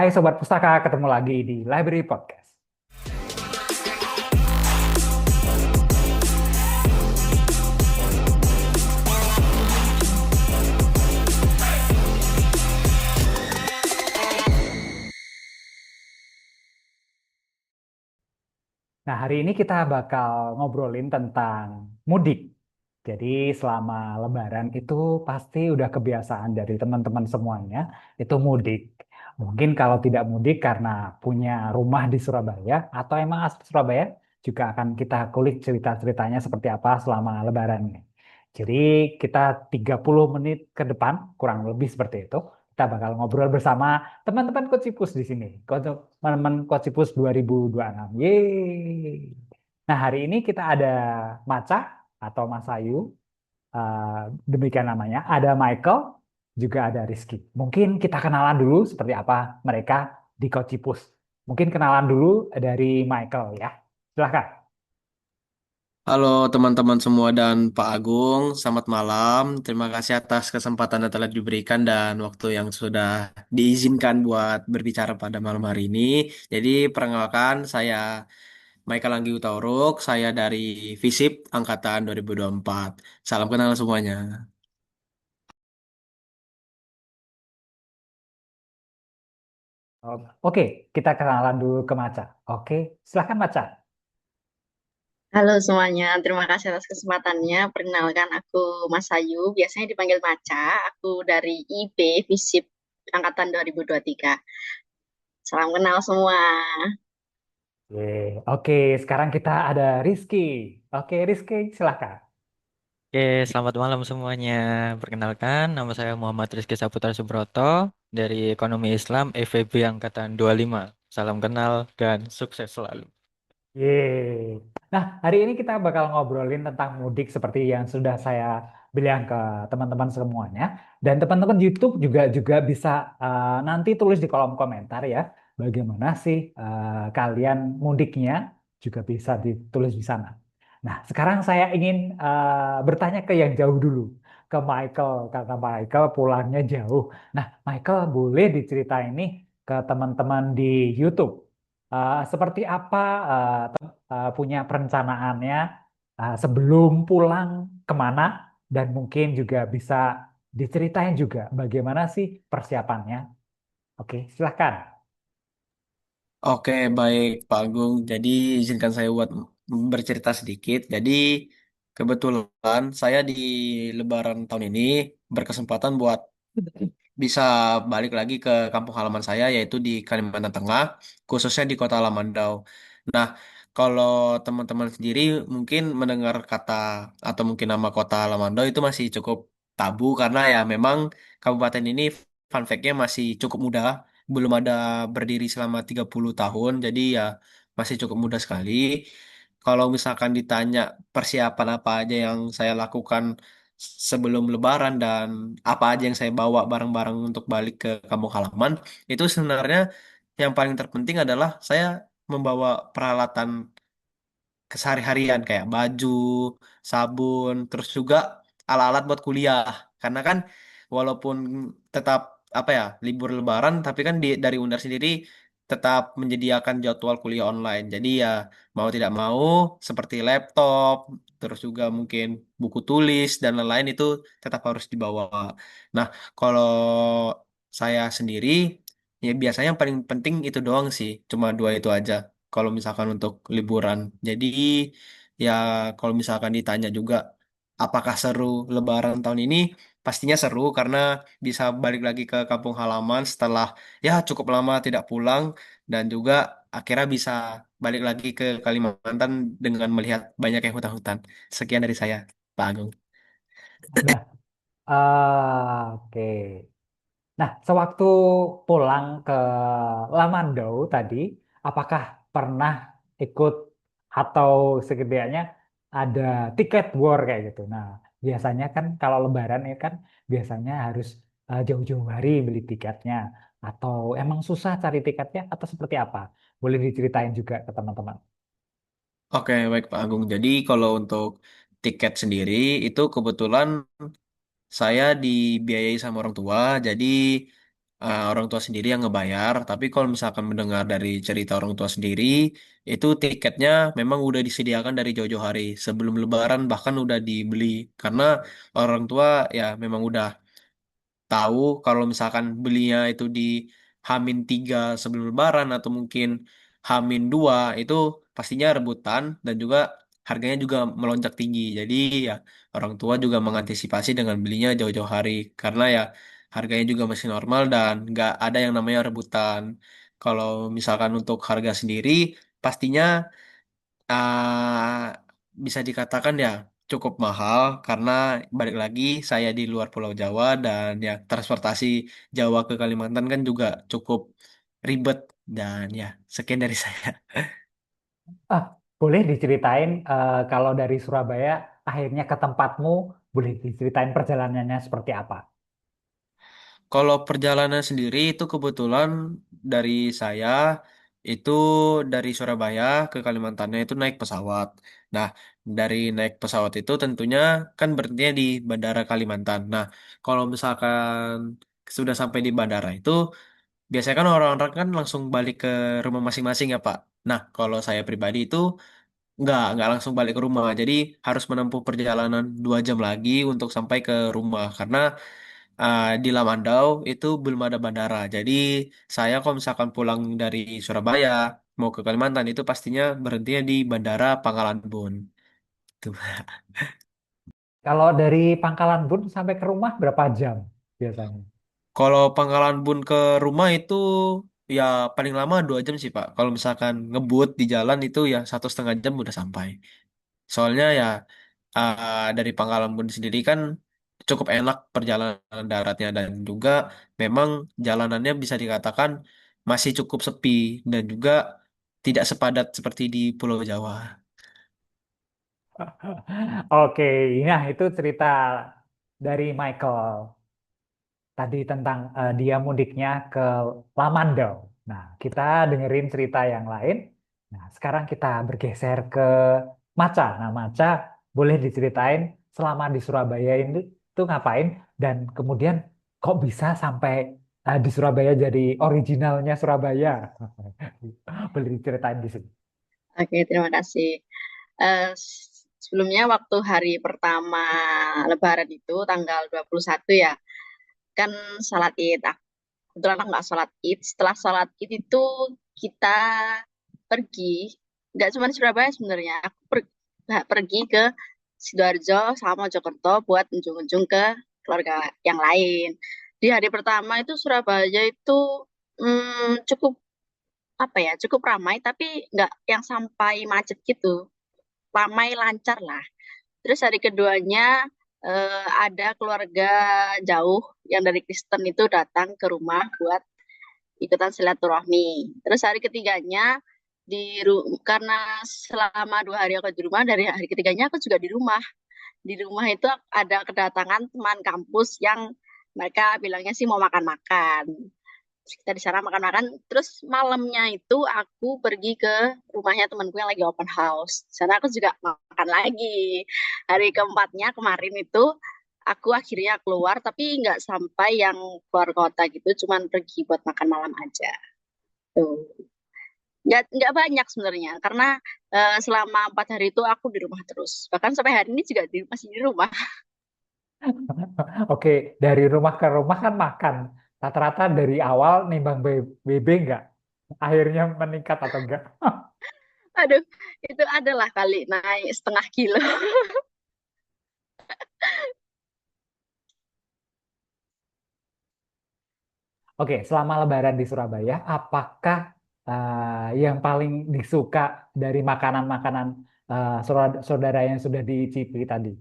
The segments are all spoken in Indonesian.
Hai Sobat Pustaka, ketemu lagi di Library Podcast. Nah, hari ini kita bakal ngobrolin tentang mudik. Jadi selama Lebaran itu pasti udah kebiasaan dari teman-teman semuanya itu mudik. Mungkin kalau tidak mudik karena punya rumah di Surabaya atau emang asli Surabaya juga akan kita kulik cerita-ceritanya seperti apa selama Lebaran ini. Jadi kita 30 menit ke depan kurang lebih seperti itu. Kita bakal ngobrol bersama teman-teman Kocipus di sini. Teman-teman Kocipus 2026. Yeay. Nah, hari ini kita ada Maca atau Mas Ayu, eh, demikian namanya. Ada Michael, juga ada Rizky. Mungkin kita kenalan dulu seperti apa mereka di Kocipus. Mungkin kenalan dulu dari Michael ya. Silahkan. Halo teman-teman semua dan Pak Agung, selamat malam. Terima kasih atas kesempatan yang telah diberikan dan waktu yang sudah diizinkan buat berbicara pada malam hari ini. Jadi perkenalkan saya Michael Anggi Utauruk, saya dari FISIP Angkatan 2024. Salam kenal semuanya. Oke, kita kenalan dulu ke Maca. Oke, silahkan Maca. Halo semuanya, terima kasih atas kesempatannya. Perkenalkan aku Mas Ayu, biasanya dipanggil Maca. Aku dari IB FISIP Angkatan 2023. Salam kenal semua. Oke, sekarang kita ada Rizky. Oke, Rizky, silahkan. Oke, selamat malam semuanya. Perkenalkan, nama saya Muhammad Rizky Saputra Subroto dari Ekonomi Islam FEB Angkatan 25. Salam kenal dan sukses selalu. Yeay. Nah, hari ini kita bakal ngobrolin tentang mudik seperti yang sudah saya bilang ke teman-teman semuanya. Dan teman-teman YouTube juga bisa nanti tulis di kolom komentar ya, bagaimana sih kalian mudiknya juga bisa ditulis di sana. Nah, sekarang saya ingin bertanya ke yang jauh dulu, ke Michael, karena Michael pulangnya jauh. Nah, Michael boleh diceritain nih ke teman-teman di YouTube. Seperti apa punya perencanaannya sebelum pulang kemana dan mungkin juga bisa diceritain juga bagaimana sih persiapannya. Oke, silahkan. Oke, baik Pak Agung. Jadi izinkan saya buat bercerita sedikit. Jadi kebetulan saya di Lebaran tahun ini berkesempatan buat bisa balik lagi ke kampung halaman saya yaitu di Kalimantan Tengah, khususnya di Kota Lamandau. Nah, kalau teman-teman sendiri mungkin mendengar kata atau mungkin nama Kota Lamandau itu masih cukup tabu karena ya memang kabupaten ini fun fact-nya masih cukup muda, belum ada berdiri selama 30 tahun, jadi ya masih cukup muda sekali. Kalau misalkan ditanya persiapan apa aja yang saya lakukan sebelum Lebaran dan apa aja yang saya bawa barang-barang untuk balik ke kampung halaman, itu sebenarnya yang paling terpenting adalah saya membawa peralatan kesehari-harian kayak baju, sabun, terus juga alat-alat buat kuliah. Karena kan walaupun tetap apa ya libur Lebaran, tapi kan dari UNER sendiri tetap menyediakan jadwal kuliah online. Jadi ya mau tidak mau seperti laptop, terus juga mungkin buku tulis dan lain-lain itu tetap harus dibawa. Nah, kalau saya sendiri ya biasanya yang paling penting itu doang sih, cuma dua itu aja kalau misalkan untuk liburan. Jadi ya kalau misalkan ditanya juga apakah seru Lebaran tahun ini, pastinya seru karena bisa balik lagi ke kampung halaman setelah ya cukup lama tidak pulang dan juga akhirnya bisa balik lagi ke Kalimantan dengan melihat banyak yang hutan-hutan. Sekian dari saya, Pak Agung. Nah, oke. Nah, sewaktu pulang ke Lamandau tadi, apakah pernah ikut atau setidaknya ada tiket war kayak gitu? Nah, biasanya kan kalau Lebaran ya kan biasanya harus jauh-jauh hari beli tiketnya, atau emang susah cari tiketnya atau seperti apa? Boleh diceritain juga ke teman-teman. Oke, baik Pak Agung. Jadi kalau untuk tiket sendiri itu kebetulan saya dibiayai sama orang tua, jadi orang tua sendiri yang ngebayar. Tapi kalau misalkan mendengar dari cerita orang tua sendiri, itu tiketnya memang udah disediakan dari jauh-jauh hari sebelum Lebaran, bahkan udah dibeli karena orang tua ya memang udah tahu kalau misalkan belinya itu di H-3 sebelum Lebaran atau mungkin H-2 itu pastinya rebutan dan juga harganya juga melonjak tinggi. Jadi ya orang tua juga mengantisipasi dengan belinya jauh-jauh hari karena ya harganya juga masih normal dan nggak ada yang namanya rebutan. Kalau misalkan untuk harga sendiri pastinya bisa dikatakan ya cukup mahal karena balik lagi saya di luar Pulau Jawa dan ya transportasi Jawa ke Kalimantan kan juga cukup ribet dan ya sekian dari saya. Ah, boleh diceritain kalau dari Surabaya akhirnya ke tempatmu, boleh diceritain perjalanannya seperti apa? Kalau perjalanan sendiri itu kebetulan dari saya itu dari Surabaya ke Kalimantannya itu naik pesawat. Nah, dari naik pesawat itu tentunya kan berhentinya di Bandara Kalimantan. Nah, kalau misalkan sudah sampai di bandara itu biasanya kan orang-orang kan langsung balik ke rumah masing-masing ya Pak. Nah, kalau saya pribadi itu nggak langsung balik ke rumah. Jadi harus menempuh perjalanan 2 jam lagi untuk sampai ke rumah karena di Lamandau itu belum ada bandara. Jadi saya kalau misalkan pulang dari Surabaya mau ke Kalimantan itu pastinya berhentinya di Bandara Pangkalan Bun. Tuh. Kalau dari Pangkalan Bun sampai ke rumah berapa jam biasanya? Kalau Pangkalan Bun ke rumah itu ya paling lama 2 jam sih Pak. Kalau misalkan ngebut di jalan itu ya 1,5 jam udah sampai. Soalnya ya dari Pangkalan Bun sendiri kan cukup enak perjalanan daratnya dan juga memang jalanannya bisa dikatakan masih cukup sepi dan juga tidak sepadat seperti di Pulau Jawa. Oke, nah itu cerita dari Michael. Tadi tentang dia mudiknya ke Lamandau. Nah, kita dengerin cerita yang lain. Nah, sekarang kita bergeser ke Maca. Nah, Maca boleh diceritain selama di Surabaya ini tuh ngapain dan kemudian kok bisa sampai di Surabaya jadi originalnya Surabaya. Boleh diceritain di sini. Oke, terima kasih. Sebelumnya waktu hari pertama Lebaran itu tanggal 21 ya, kan salat Id. Kebetulan aku nggak sholat Id. Setelah sholat Id itu kita pergi, nggak cuma di Surabaya sebenarnya. Aku nggak pergi ke Sidoarjo sama Mojokerto buat unjung-unjung ke keluarga yang lain. Di hari pertama itu Surabaya itu cukup apa ya, cukup ramai tapi nggak yang sampai macet gitu. Ramai lancar lah. Terus hari keduanya ada keluarga jauh yang dari Kristen itu datang ke rumah buat ikutan silaturahmi. Terus hari ketiganya karena selama 2 hari aku di rumah, dari hari ketiganya aku juga di rumah. Di rumah itu ada kedatangan teman kampus yang mereka bilangnya sih mau makan-makan. Terus kita di sana makan-makan. Terus malamnya itu aku pergi ke rumahnya temanku yang lagi open house. Di sana aku juga makan lagi. Hari keempatnya kemarin itu aku akhirnya keluar tapi nggak sampai yang keluar kota gitu, cuman pergi buat makan malam aja. Tuh. Nggak banyak sebenarnya karena selama 4 hari itu aku di rumah terus. Bahkan sampai hari ini juga masih di rumah. Oke, dari rumah ke rumah kan makan. Rata-rata dari awal nimbang BB enggak? Akhirnya meningkat atau enggak? Aduh, itu adalah kali naik 0,5 kilo. Oke, selama Lebaran di Surabaya, apakah yang paling disuka dari makanan-makanan saudara yang sudah dicipi tadi?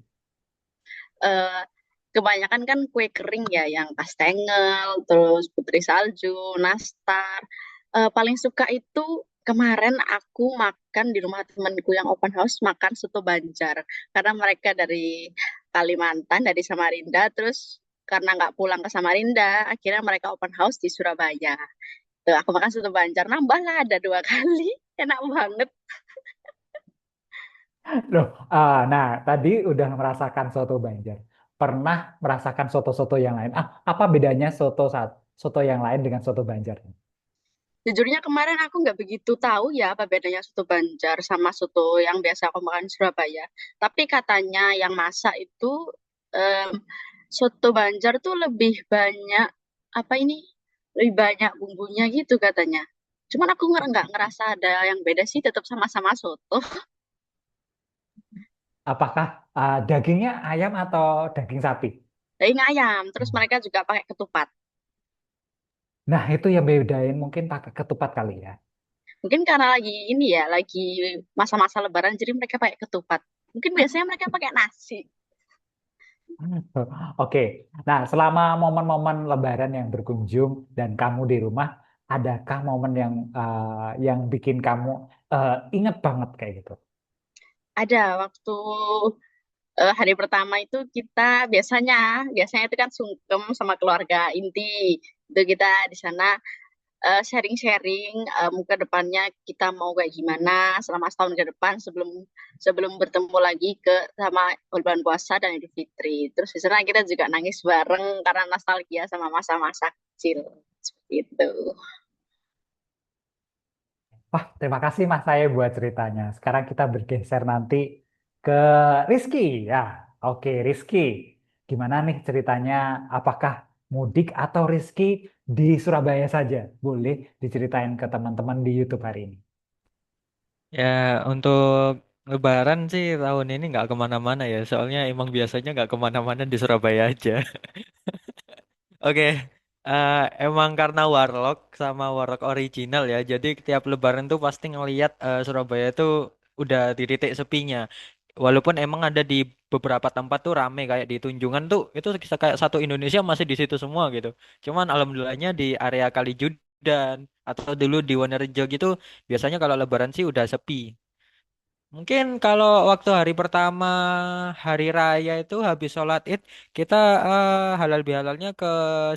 Eh, Kebanyakan kan kue kering ya, yang kastengel, terus putri salju, nastar. Paling suka itu kemarin aku makan di rumah temanku yang open house, makan soto Banjar. Karena mereka dari Kalimantan, dari Samarinda, terus karena nggak pulang ke Samarinda, akhirnya mereka open house di Surabaya. Tuh, aku makan soto Banjar, nambah lah ada 2 kali. Enak banget. Loh, nah tadi udah merasakan soto Banjar. Pernah merasakan soto-soto yang lain. Apa bedanya soto yang lain dengan soto Banjar? Jujurnya kemarin aku nggak begitu tahu ya apa bedanya soto Banjar sama soto yang biasa aku makan di Surabaya. Tapi katanya yang masak itu em, soto Banjar tuh lebih banyak apa ini? Lebih banyak bumbunya gitu katanya. Cuman aku nggak ngerasa ada yang beda sih, tetap sama-sama soto. Apakah dagingnya ayam atau daging sapi? Daging ayam, terus mereka juga pakai ketupat. Nah, itu yang bedain mungkin pakai ketupat kali ya. Mungkin karena lagi ini ya, lagi masa-masa Lebaran, jadi mereka pakai ketupat. Mungkin biasanya mereka pakai nasi. Oke, nah selama momen-momen Lebaran yang berkunjung dan kamu di rumah, adakah momen yang bikin kamu inget banget kayak gitu? Ada waktu hari pertama itu kita biasanya itu kan sungkem sama keluarga inti. Itu kita di sana sharing-sharing ke depannya kita mau kayak gimana selama setahun ke depan sebelum sebelum bertemu lagi sama bulan puasa dan Idul Fitri. Terus di sana kita juga nangis bareng karena nostalgia sama masa-masa kecil seperti itu. Wah, terima kasih Mas saya buat ceritanya. Sekarang kita bergeser nanti ke Rizky. Ya, oke Rizky. Gimana nih ceritanya? Apakah mudik atau Rizky di Surabaya saja? Boleh diceritain ke teman-teman di YouTube hari ini. Ya, untuk Lebaran sih tahun ini nggak kemana-mana ya. Soalnya emang biasanya nggak kemana-mana di Surabaya aja. Oke, emang karena Warlock sama Warlock original ya. Jadi tiap Lebaran tuh pasti ngelihat Surabaya itu udah di titik sepinya. Walaupun emang ada di beberapa tempat tuh rame kayak di Tunjungan tuh itu kayak satu Indonesia masih di situ semua gitu. Cuman alhamdulillahnya di area Kalijudan atau dulu di Wonorejo gitu biasanya kalau Lebaran sih udah sepi. Mungkin kalau waktu hari pertama hari raya itu habis sholat Id kita halal bihalalnya ke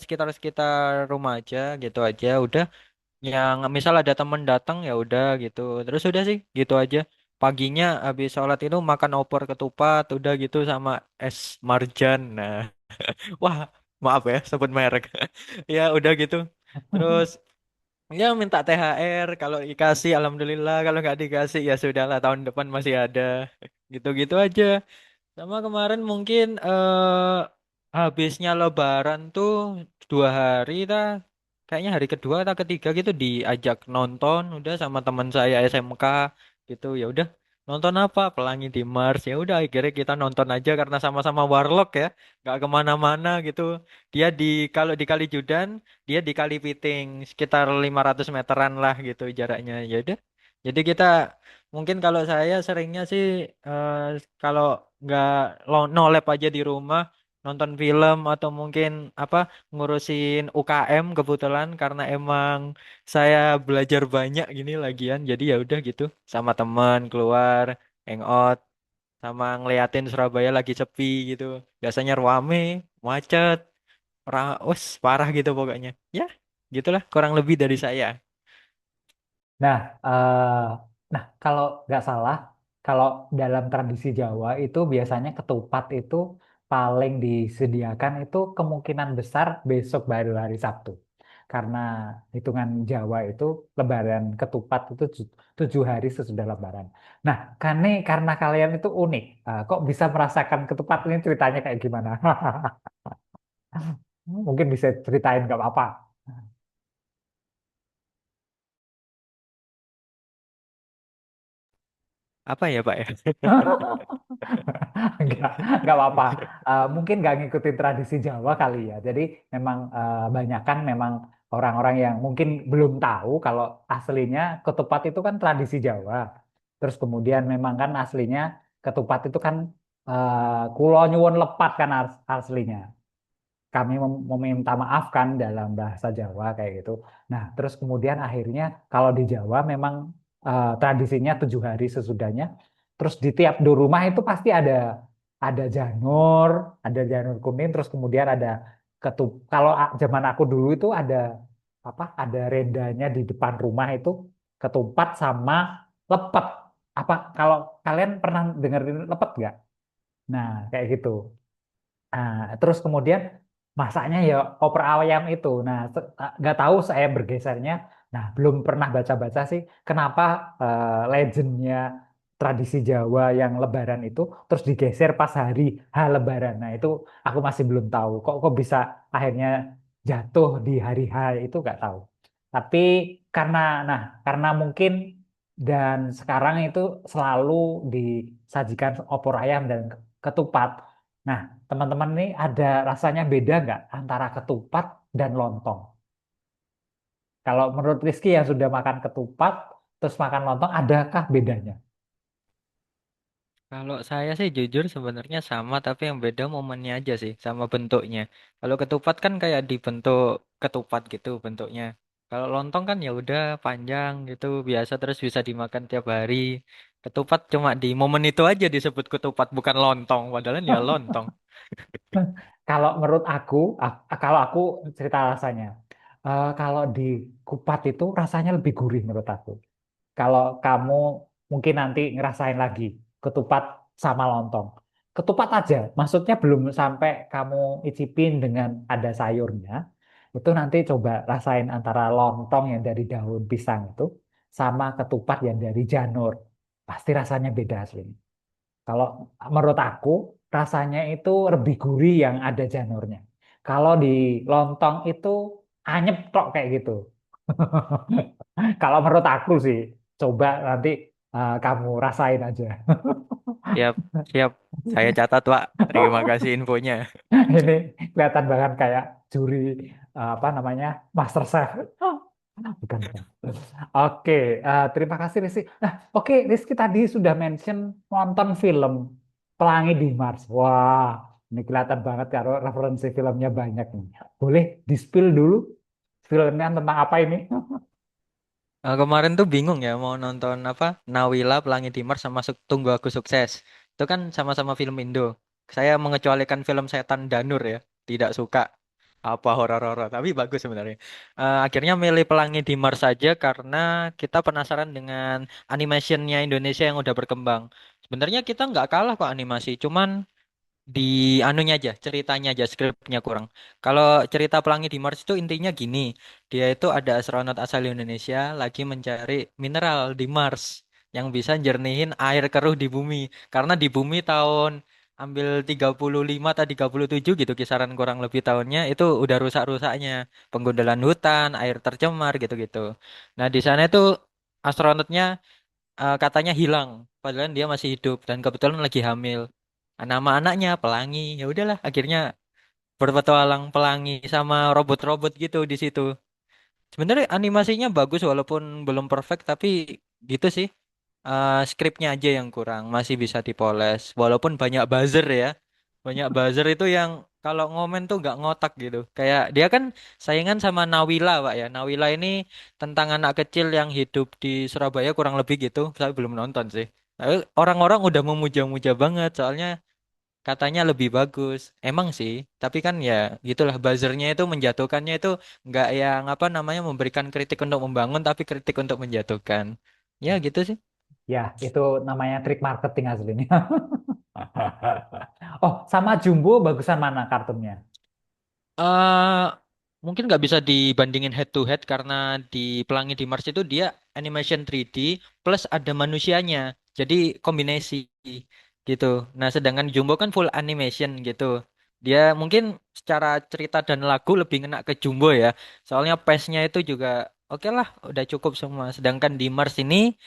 sekitar-sekitar rumah aja gitu aja udah yang misal ada temen datang ya udah gitu terus udah sih gitu aja paginya habis sholat itu makan opor ketupat udah gitu sama es marjan nah wah maaf ya sebut merek ya udah gitu terus ya minta THR kalau dikasih alhamdulillah kalau nggak dikasih ya sudahlah tahun depan masih ada gitu-gitu aja sama kemarin mungkin habisnya Lebaran tuh 2 hari dah kayaknya hari kedua atau ketiga gitu diajak nonton udah sama teman saya SMK gitu ya udah nonton apa Pelangi di Mars ya udah akhirnya kita nonton aja karena sama-sama Warlock ya nggak kemana-mana gitu dia di kalau di Kalijudan dia di Kalipiting sekitar 500 meteran lah gitu jaraknya ya udah jadi kita mungkin kalau saya seringnya sih eh, kalau nggak nolep aja di rumah nonton film atau mungkin apa ngurusin UKM kebetulan karena emang saya belajar banyak gini lagian jadi ya udah gitu sama teman keluar hangout sama ngeliatin Surabaya lagi sepi gitu biasanya rame macet us parah gitu pokoknya ya gitulah kurang lebih dari saya. Nah, kalau nggak salah, kalau dalam tradisi Jawa itu biasanya ketupat itu paling disediakan itu kemungkinan besar besok baru hari Sabtu. Karena hitungan Jawa itu Lebaran ketupat itu 7 hari sesudah Lebaran. Nah, karena kalian itu unik, kok bisa merasakan ketupat ini ceritanya kayak gimana? Mungkin bisa ceritain nggak apa-apa. Apa ya Pak ya? Enggak, enggak apa-apa. Mungkin nggak ngikutin tradisi Jawa kali ya. Jadi memang banyak kan memang orang-orang yang mungkin belum tahu kalau aslinya ketupat itu kan tradisi Jawa. Terus kemudian memang kan aslinya ketupat itu kan kulo nyuwun lepat kan aslinya kami meminta maaf kan dalam bahasa Jawa kayak gitu. Nah, terus kemudian akhirnya kalau di Jawa memang tradisinya 7 hari sesudahnya. Terus di tiap di rumah itu pasti ada janur kuning. Terus kemudian ada Kalau zaman aku dulu itu ada apa? Ada rendanya di depan rumah itu ketupat sama lepet. Apa kalau kalian pernah dengerin lepet nggak? Nah, kayak gitu. Terus kemudian masaknya ya opor ayam itu. Nah, nggak tahu saya bergesernya. Nah, belum pernah baca-baca sih kenapa legendnya tradisi Jawa yang Lebaran itu terus digeser pas hari H Lebaran. Nah, itu aku masih belum tahu. Kok bisa akhirnya jatuh di hari H itu nggak tahu. Tapi karena, nah, karena mungkin dan sekarang itu selalu disajikan opor ayam dan ketupat. Nah, teman-teman nih ada rasanya beda nggak antara ketupat dan lontong? Kalau menurut Rizky yang sudah makan ketupat, terus makan lontong, adakah bedanya? Kalau saya sih jujur sebenarnya sama, tapi yang beda momennya aja sih, sama bentuknya. Kalau ketupat kan kayak dibentuk ketupat gitu bentuknya. Kalau lontong kan ya udah panjang gitu, biasa terus bisa dimakan tiap hari. Ketupat cuma di momen itu aja disebut ketupat, bukan lontong. Padahal ya lontong. Kalau menurut aku, kalau aku cerita rasanya, kalau di kupat itu rasanya lebih gurih menurut aku. Kalau kamu mungkin nanti ngerasain lagi ketupat sama lontong. Ketupat aja, maksudnya belum sampai kamu icipin dengan ada sayurnya. Itu nanti coba rasain antara lontong yang dari daun pisang itu sama ketupat yang dari janur. Pasti rasanya beda aslinya. Kalau menurut aku rasanya itu lebih gurih yang ada janurnya. Kalau di lontong itu anyep tok kayak gitu. Kalau menurut aku sih, coba nanti kamu rasain aja. Siap, siap. Saya catat, Pak. Terima kasih infonya. Ini kelihatan banget kayak juri apa namanya MasterChef. Bukan, bukan. Oke, terima kasih Rizky. Nah, oke, Rizky tadi sudah mention nonton film Pelangi di Mars. Wah, ini kelihatan banget kalau referensi filmnya banyak nih. Boleh di-spill dulu filmnya tentang apa ini? Kemarin tuh bingung ya mau nonton apa Nawila Pelangi Timur sama Tunggu Aku Sukses. Itu kan sama-sama film Indo. Saya mengecualikan film Setan Danur ya, tidak suka apa horor-horor, tapi bagus sebenarnya. Akhirnya milih Pelangi di Mars saja karena kita penasaran dengan animationnya Indonesia yang udah berkembang. Sebenarnya kita nggak kalah kok animasi, cuman di anunya aja, ceritanya aja, skripnya kurang. Kalau cerita Pelangi di Mars itu intinya gini, dia itu ada astronot asal Indonesia lagi mencari mineral di Mars yang bisa jernihin air keruh di bumi. Karena di bumi tahun ambil 35 atau 37 gitu kisaran kurang lebih tahunnya itu udah rusak-rusaknya. Penggundulan hutan, air tercemar gitu-gitu. Nah, di sana itu astronotnya katanya hilang, padahal dia masih hidup dan kebetulan lagi hamil. Nama anaknya Pelangi. Ya udahlah, akhirnya berpetualang Pelangi sama robot-robot gitu di situ. Sebenarnya animasinya bagus walaupun belum perfect, tapi gitu sih. Skripnya aja yang kurang, masih bisa dipoles. Walaupun banyak buzzer ya, banyak buzzer itu yang kalau ngomen tuh nggak ngotak gitu. Kayak dia kan saingan sama Nawila, Pak ya. Nawila ini tentang anak kecil yang hidup di Surabaya kurang lebih gitu. Saya belum nonton sih. Tapi orang-orang udah memuja-muja banget, soalnya katanya lebih bagus. Emang sih, tapi kan ya gitulah buzzernya itu menjatuhkannya itu nggak yang apa namanya memberikan kritik untuk membangun, tapi kritik untuk menjatuhkan. Ya gitu sih. Ya, itu namanya trik marketing aslinya. Oh, sama Jumbo bagusan mana kartunnya? eh Mungkin nggak bisa dibandingin head to head karena di Pelangi di Mars itu dia animation 3D plus ada manusianya. Jadi kombinasi gitu. Nah, sedangkan Jumbo kan full animation gitu. Dia mungkin secara cerita dan lagu lebih ngena ke Jumbo ya. Soalnya pace-nya itu juga oke lah, udah cukup semua. Sedangkan di Mars ini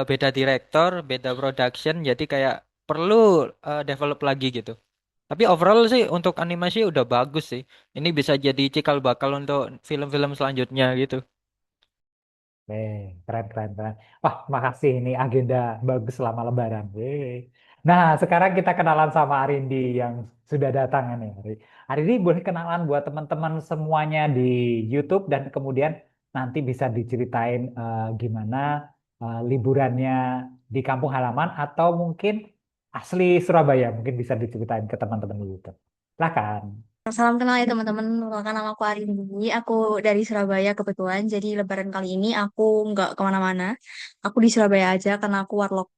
beda director, beda production, jadi kayak perlu develop lagi gitu. Tapi overall sih untuk animasi udah bagus sih. Ini bisa jadi cikal bakal untuk film-film selanjutnya gitu. Keren, keren, keren. Wah, makasih ini agenda bagus selama Lebaran. Nah, sekarang kita kenalan sama Arindi yang sudah datang ini. Arindi boleh kenalan buat teman-teman semuanya di YouTube dan kemudian nanti bisa diceritain gimana liburannya di kampung halaman atau mungkin asli Surabaya. Mungkin bisa diceritain ke teman-teman di YouTube. Silakan. Salam kenal ya teman-teman, perkenalkan nama aku Arindi, aku dari Surabaya kebetulan, jadi lebaran kali ini aku nggak kemana-mana, aku di Surabaya aja karena aku warlock.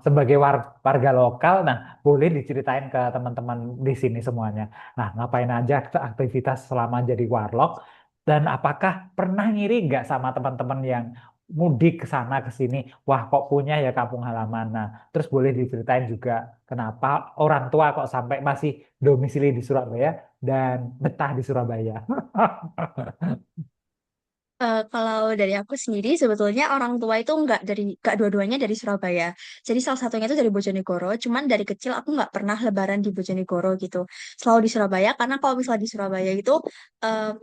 sebagai warga lokal, nah boleh diceritain ke teman-teman di sini semuanya. Nah, ngapain aja aktivitas selama jadi warlock dan apakah pernah ngiri nggak sama teman-teman yang mudik ke sana ke sini? Wah, kok punya ya kampung halaman. Nah, terus boleh diceritain juga kenapa orang tua kok sampai masih domisili di Surabaya dan betah di Surabaya. Kalau dari aku sendiri sebetulnya orang tua itu nggak dua-duanya dari Surabaya. Jadi salah satunya itu dari Bojonegoro. Cuman dari kecil aku nggak pernah Lebaran di Bojonegoro gitu. Selalu di Surabaya karena kalau misalnya di Surabaya itu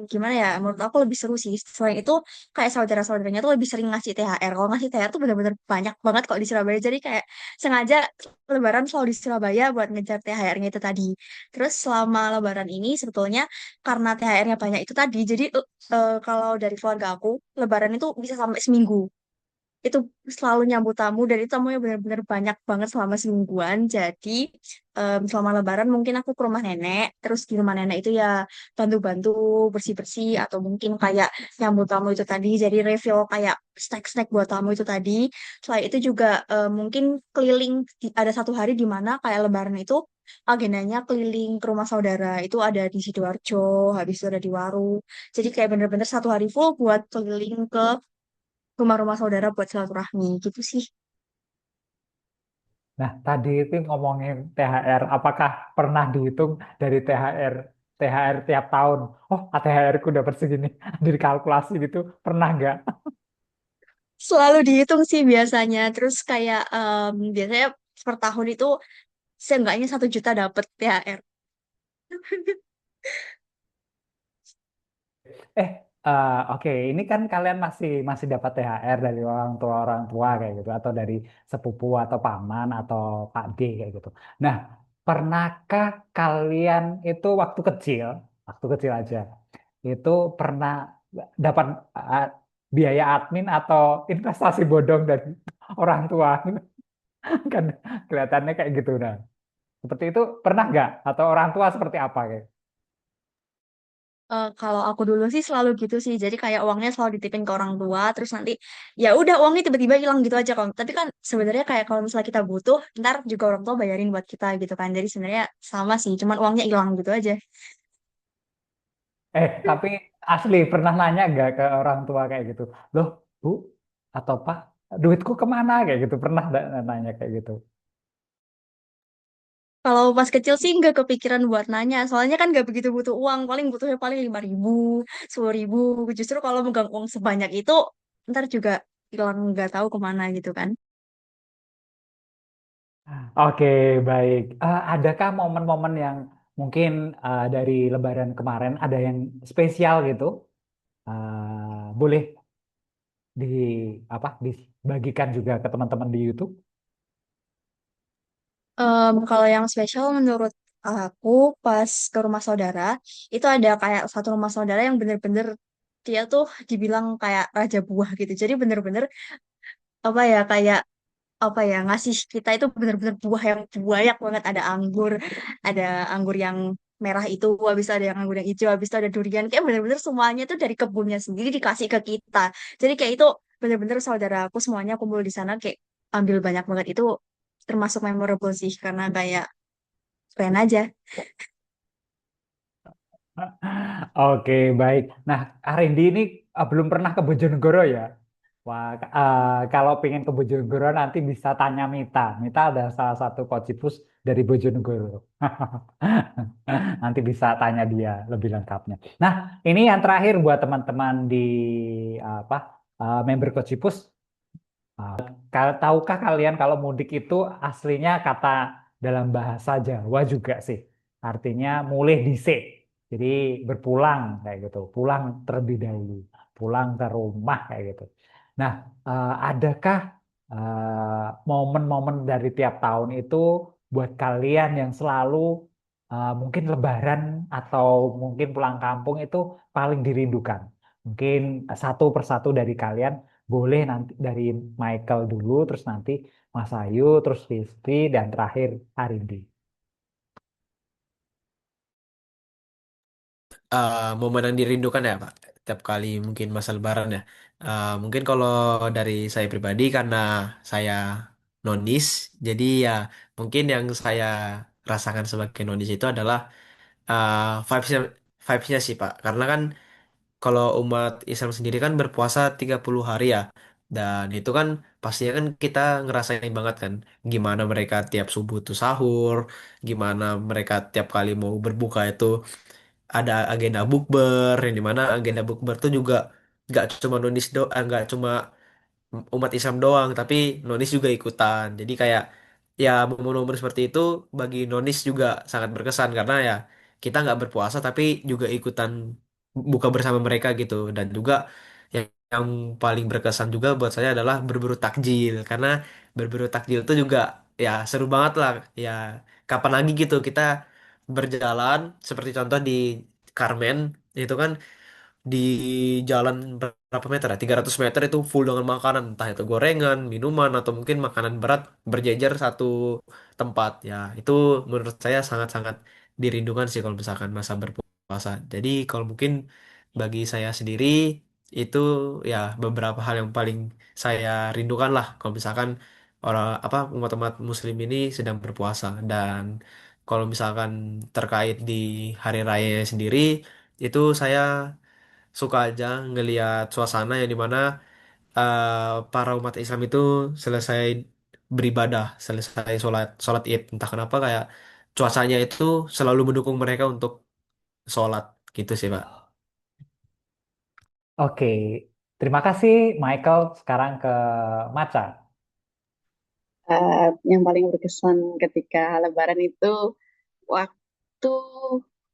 gimana ya? Menurut aku lebih seru sih. Selain itu kayak saudara-saudaranya tuh lebih sering ngasih THR. Kalau ngasih THR tuh benar-benar banyak banget kok di Surabaya. Jadi kayak sengaja Lebaran selalu di Surabaya buat ngejar THR-nya itu tadi. Terus selama Lebaran ini sebetulnya karena THR-nya banyak itu tadi, jadi kalau dari keluarga aku, Lebaran itu bisa sampai seminggu. Itu selalu nyambut tamu dan itu tamunya benar-benar banyak banget selama semingguan. Jadi selama Lebaran mungkin aku ke rumah nenek, terus di rumah nenek itu ya bantu-bantu bersih-bersih atau mungkin kayak nyambut tamu itu tadi. Jadi refill kayak snack-snack buat tamu itu tadi. Selain itu juga mungkin keliling ada satu hari di mana kayak Lebaran itu agendanya keliling ke rumah saudara. Itu ada di Sidoarjo, habis itu ada di Waru. Jadi kayak bener-bener satu hari full buat keliling ke rumah-rumah saudara buat silaturahmi gitu sih. Nah, tadi itu ngomongin THR, apakah pernah dihitung dari THR tiap tahun? Oh, THR ku dapat segini, dikalkulasi gitu, pernah nggak? Selalu dihitung sih biasanya. Terus kayak biasanya per tahun itu seenggaknya 1 juta dapet THR. Eh, oke, ini kan kalian masih masih dapat THR dari orang tua kayak gitu, atau dari sepupu atau paman atau Pak D kayak gitu. Nah, pernahkah kalian itu waktu kecil aja, itu pernah dapat uh, biaya admin atau investasi bodong dari orang tua? Kan kelihatannya kayak gitu. Nah, seperti itu pernah nggak? Atau orang tua seperti apa kayak? Kalau aku dulu sih selalu gitu sih. Jadi kayak uangnya selalu dititipin ke orang tua, terus nanti ya udah uangnya tiba-tiba hilang gitu aja kan. Tapi kan sebenarnya kayak kalau misalnya kita butuh, ntar juga orang tua bayarin buat kita gitu kan. Jadi sebenarnya sama sih, cuman uangnya hilang gitu aja. Tapi asli pernah nanya nggak ke orang tua kayak gitu? Loh, Bu atau Pak, duitku kemana kayak gitu? Pernah nggak nanya kayak gitu? Kalau pas kecil sih nggak kepikiran buat nanya, soalnya kan nggak begitu butuh uang, paling butuhnya paling 5.000, 10.000. Justru kalau megang uang sebanyak itu, ntar juga hilang nggak tahu kemana gitu kan. Oke, baik. Adakah momen-momen yang mungkin dari Lebaran kemarin ada yang spesial gitu? Boleh di dibagikan juga ke teman-teman di YouTube? Kalau yang spesial menurut aku pas ke rumah saudara, itu ada kayak satu rumah saudara yang bener-bener dia tuh dibilang kayak raja buah gitu. Jadi bener-bener apa ya kayak apa ya ngasih kita itu bener-bener buah yang banyak banget. Ada anggur yang merah itu, habis itu ada yang anggur yang hijau, habis itu ada durian. Kayak bener-bener semuanya tuh dari kebunnya sendiri dikasih ke kita. Jadi kayak itu bener-bener saudara aku semuanya kumpul di sana kayak ambil banyak banget itu termasuk memorable sih karena kayak keren aja. Oke, baik. Nah, Arendi ini belum pernah ke Bojonegoro ya? Wah, kalau pengen ke Bojonegoro nanti bisa tanya Mita. Mita ada salah satu Kocipus dari Bojonegoro. Nanti bisa tanya dia lebih lengkapnya. Nah, ini yang terakhir buat teman-teman di apa member Kocipus. Tahukah kalian kalau mudik itu aslinya kata dalam bahasa Jawa juga sih. Artinya mulih dhisik. Jadi berpulang kayak gitu. Pulang terlebih dahulu. Pulang ke rumah kayak gitu. Nah, adakah momen-momen dari tiap tahun itu buat kalian yang selalu mungkin Lebaran atau mungkin pulang kampung itu paling dirindukan? Mungkin satu persatu dari kalian boleh nanti dari Michael dulu, terus nanti Mas Ayu, terus Rizky, dan terakhir Arindi. Momen yang dirindukan ya Pak, tiap kali mungkin masa Lebaran ya. Mungkin kalau dari saya pribadi karena saya nonis. Jadi ya mungkin yang saya rasakan sebagai nonis itu adalah vibes-nya vibes-nya sih Pak. Karena kan kalau umat Islam sendiri kan berpuasa 30 hari ya. Dan itu kan pastinya kan kita ngerasain banget kan gimana mereka tiap subuh tuh sahur, gimana mereka tiap kali mau berbuka itu ada agenda bukber, yang dimana agenda bukber tuh juga nggak cuma umat Islam doang, tapi nonis juga ikutan. Jadi kayak ya momen-momen seperti itu bagi nonis juga sangat berkesan karena ya kita nggak berpuasa tapi juga ikutan buka bersama mereka gitu. Dan juga yang paling berkesan juga buat saya adalah berburu takjil karena berburu takjil itu juga ya seru banget lah. Ya kapan lagi gitu kita berjalan seperti contoh di Karmen itu kan di jalan berapa meter ya? 300 meter itu full dengan makanan, entah itu gorengan, minuman, atau mungkin makanan berat berjejer satu tempat. Ya, itu menurut saya sangat-sangat dirindukan sih kalau misalkan masa berpuasa. Jadi kalau mungkin bagi saya sendiri itu ya beberapa hal yang paling saya rindukan lah kalau misalkan orang apa umat-umat muslim ini sedang berpuasa. Dan kalau misalkan terkait di hari raya sendiri itu saya suka aja ngelihat suasana yang dimana para umat Islam itu selesai beribadah, selesai sholat sholat Id. Entah kenapa kayak cuacanya itu selalu mendukung mereka untuk sholat gitu sih Pak. Oke, terima kasih Michael. Sekarang ke Maca. Yang paling berkesan ketika Lebaran itu waktu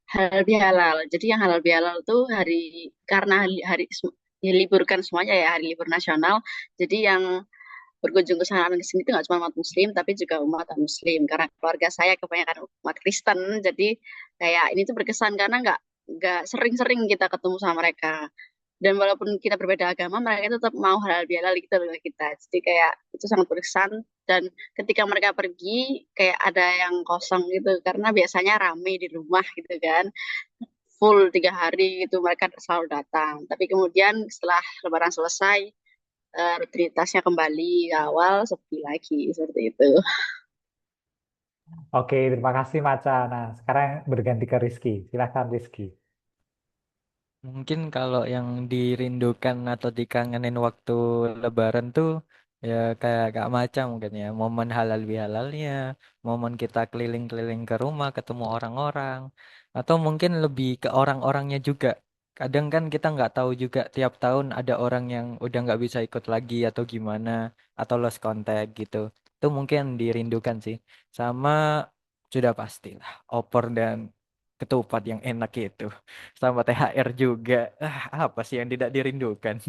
halal bihalal. Jadi yang halal bihalal tuh karena hari diliburkan semuanya ya hari libur nasional. Jadi yang berkunjung ke sana dan ke sini itu nggak cuma umat Muslim tapi juga umat Muslim. Karena keluarga saya kebanyakan umat Kristen. Jadi kayak ini tuh berkesan karena nggak sering-sering kita ketemu sama mereka. Dan walaupun kita berbeda agama, mereka tetap mau halal bihalal gitu loh ke kita. Jadi kayak itu sangat berkesan. Dan ketika mereka pergi, kayak ada yang kosong gitu. Karena biasanya rame di rumah gitu kan. Full 3 hari gitu mereka selalu datang. Tapi kemudian setelah Lebaran selesai, rutinitasnya kembali ke awal, sepi lagi. Seperti itu. Oke, terima kasih Maca. Nah, sekarang berganti ke Rizky. Silahkan Rizky. Mungkin kalau yang dirindukan atau dikangenin waktu Lebaran tuh ya kayak Kak Maca mungkin ya, momen halal bihalalnya, momen kita keliling-keliling ke rumah ketemu orang-orang, atau mungkin lebih ke orang-orangnya juga. Kadang kan kita nggak tahu juga tiap tahun ada orang yang udah nggak bisa ikut lagi atau gimana, atau lost contact gitu. Itu mungkin dirindukan sih. Sama sudah pastilah opor dan ketupat yang enak itu sama THR juga. Apa sih yang tidak dirindukan?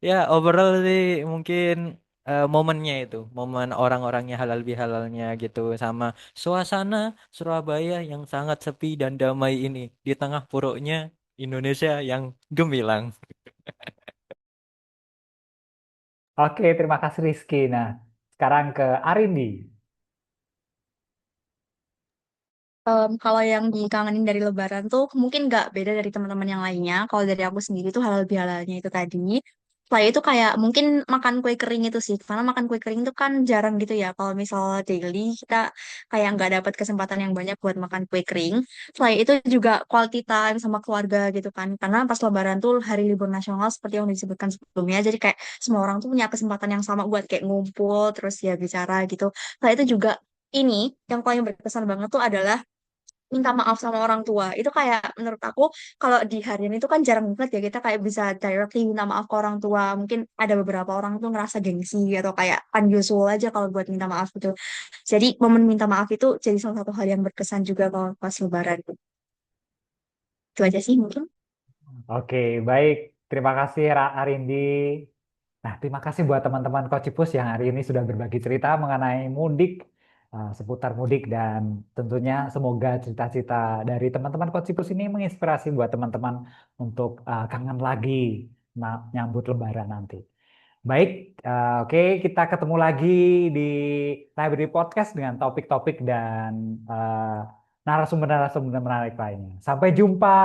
Ya, overall sih mungkin momennya itu, momen orang-orangnya halal bihalalnya gitu sama suasana Surabaya yang sangat sepi dan damai ini di tengah puruknya Indonesia yang gemilang. Oke, terima kasih Rizky. Nah, sekarang ke Arindi. Kalau yang dikangenin dari Lebaran tuh mungkin nggak beda dari teman-teman yang lainnya. Kalau dari aku sendiri tuh halal bihalalnya itu tadi. Setelah itu kayak mungkin makan kue kering itu sih. Karena makan kue kering itu kan jarang gitu ya. Kalau misal daily kita kayak nggak dapat kesempatan yang banyak buat makan kue kering. Selain itu juga quality time sama keluarga gitu kan. Karena pas Lebaran tuh hari libur nasional seperti yang disebutkan sebelumnya. Jadi kayak semua orang tuh punya kesempatan yang sama buat kayak ngumpul terus ya bicara gitu. Selain itu juga ini yang paling berkesan banget tuh adalah minta maaf sama orang tua. Itu kayak menurut aku kalau di harian itu kan jarang banget ya kita kayak bisa directly minta maaf ke orang tua. Mungkin ada beberapa orang tuh ngerasa gengsi atau kayak unusual aja kalau buat minta maaf gitu. Jadi momen minta maaf itu jadi salah satu hal yang berkesan juga kalau pas Lebaran. Itu aja sih mungkin. Oke, baik. Terima kasih Arindi. Nah, terima kasih buat teman-teman Kocipus yang hari ini sudah berbagi cerita mengenai mudik, seputar mudik dan tentunya semoga cerita-cerita dari teman-teman Kocipus ini menginspirasi buat teman-teman untuk kangen lagi nyambut Lebaran nanti. Baik, oke kita ketemu lagi di Library Podcast dengan topik-topik dan narasumber-narasumber menarik lainnya. Sampai jumpa.